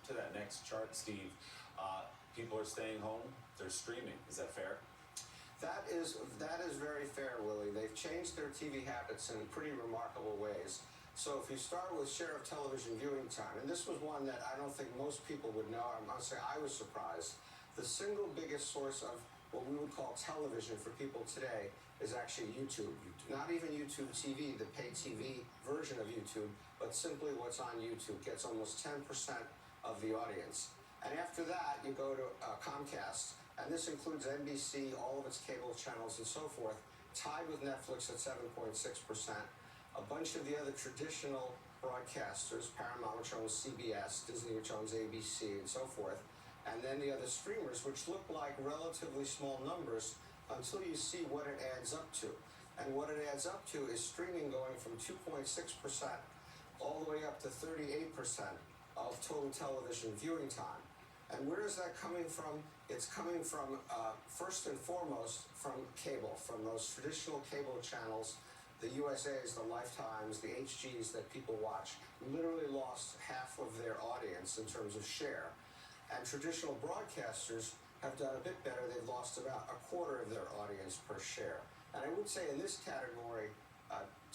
to that next chart, Steve, people are staying home. They're streaming. Is that fair? That is very fair, Willie. They've changed their TV habits in pretty remarkable ways. So if you start with share of television viewing time, and this was one that I don't think most people would know, I must say I was surprised. The single biggest source of what we would call television for people today is actually YouTube. Not even YouTube TV, the pay TV version of YouTube, but simply what's on YouTube gets almost 10% of the audience. And after that, you go to Comcast, and this includes NBC, all of its cable channels and so forth, tied with Netflix at 7.6%. A bunch of the other traditional broadcasters, Paramount, which owns CBS, Disney, which owns ABC, and so forth, and then the other streamers, which look like relatively small numbers until you see what it adds up to. And what it adds up to is streaming going from 2.6% all the way up to 38% of total television viewing time. And where is that coming from? It's coming from, first and foremost, from cable, from those traditional cable channels, the USAs, the Lifetimes, the HGs that people watch, literally lost half of their audience in terms of share. And traditional broadcasters have done a bit better. They've lost about a quarter of their audience per share. And I would say in this category,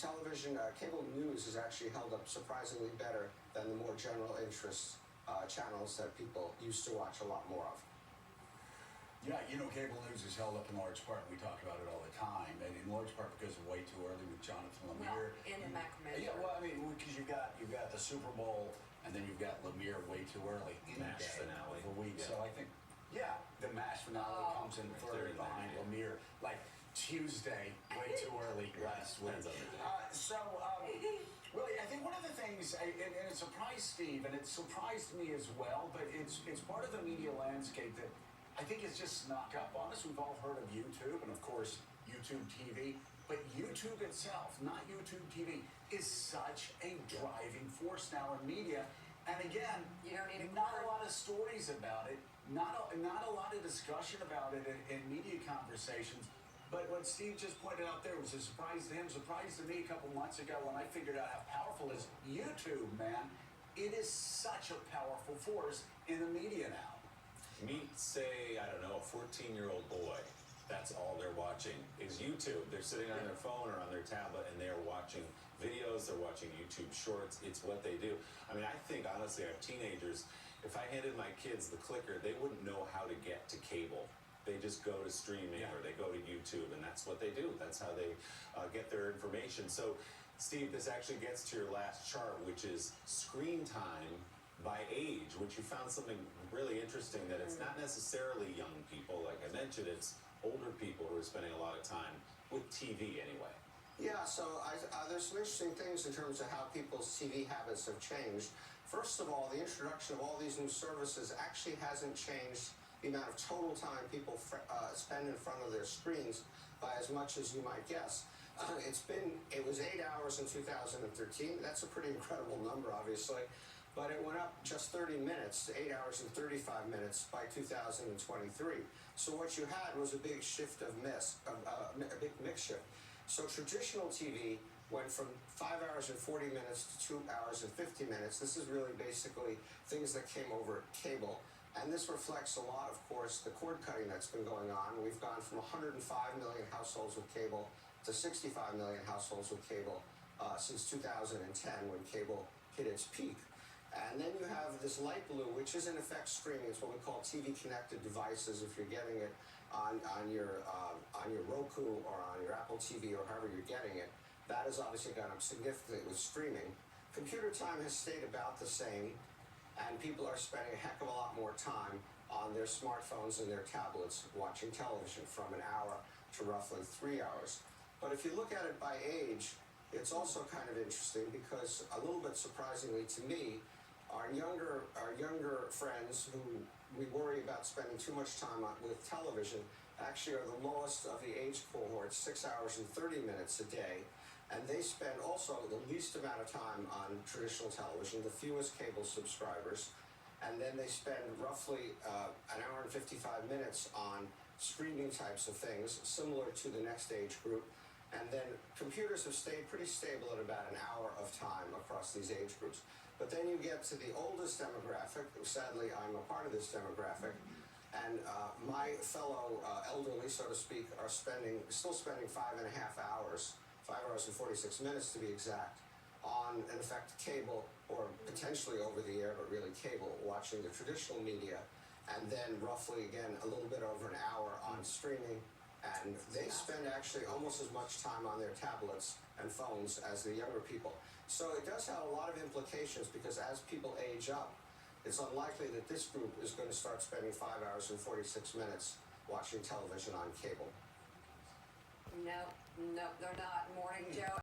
television, cable news has actually held up surprisingly better than the more general interest channels that people used to watch a lot more of. Yeah, you know, cable news is held up in large part. We talk about it all the time, and in large part because of Way Too Early with Jonathan Lemire. Well, and the Macrame. Yeah, well, I mean, because you've got the Super Bowl, and then you've got Lemire Way Too Early in the MASH finale of a week. Yeah. So I think, the MASH finale comes in third behind Lemire, like Tuesday, Way Too Early last week. Willie, I think one of the things, and it surprised Steve, and it surprised me as well, but it's part of the media landscape that I think it's just snuck up on us. We've all heard of YouTube, and of course, YouTube TV, but YouTube itself, not YouTube TV, is such a driving force now in media. And again, you don't need not a lot of stories about it, not a lot of discussion about it in media conversations. But what Steve just pointed out there was a surprise to him, surprise to me a couple months ago when I figured out how powerful is YouTube, man. It is such a powerful force in the media now. Meet, say, I don't know, a 14-year-old boy. That's all they're watching is YouTube. They're sitting on their phone or on their tablet, and they're watching videos. They're watching YouTube Shorts. It's what they do. I mean, I think, honestly, our teenagers, if I handed my kids the clicker, they wouldn't know how to get to cable. They just go to streaming or they go to YouTube, and that's what they do. That's how they get their information. So, Steve, this actually gets to your last chart, which is screen time by age, which you found something really interesting, that it's not necessarily young people. Like I mentioned, it's older people who are spending a lot of time with TV anyway. Yeah, so there's some interesting things in terms of how people's TV habits have changed. First of all, the introduction of all these new services actually hasn't changed the amount of total time people spend in front of their screens by as much as you might guess. It was 8 hours in 2013. That's a pretty incredible number, obviously. But it went up just 30 minutes to 8 hours and 35 minutes by 2023. So what you had was a big shift of a big mix shift. So traditional TV went from 5 hours and 40 minutes to 2 hours and 50 minutes. This is really basically things that came over cable. And this reflects a lot, of course, the cord cutting that's been going on. We've gone from 105 million households with cable to 65 million households with cable since 2010, when cable hit its peak. And then you have this light blue, which is in effect streaming. It's what we call TV-connected devices. If you're getting it on your Roku or on your Apple TV or however you're getting it, that has obviously gone up significantly with streaming. Computer time has stayed about the same, and people are spending a heck of a lot more time on their smartphones and their tablets watching television, from an hour to roughly 3 hours. But if you look at it by age, it's also kind of interesting because, a little bit surprisingly to me, our younger friends who we worry about spending too much time with television actually are the lowest of the age cohorts, 6 hours and 30 minutes a day. And they spend also the least amount of time on traditional television, the fewest cable subscribers. And then they spend roughly an hour and 55 minutes on streaming types of things, similar to the next age group. And then computers have stayed pretty stable at about an hour of time across these age groups. But then you get to the oldest demographic. Sadly, I'm a part of this demographic. And my fellow elderly, so to speak, are still spending 5.5 hours, 5 hours and 46 minutes to be exact, on, in effect, cable, or potentially over the air, but really cable, watching the traditional media, and then roughly, again, a little bit over an hour on streaming. And they spend actually almost as much time on their tablets and phones as the younger people. So it does have a lot of implications, because as people age up, it's unlikely that this group is going to start spending 5 hours and 46 minutes watching television on cable. No, they're not. Morning, Joe.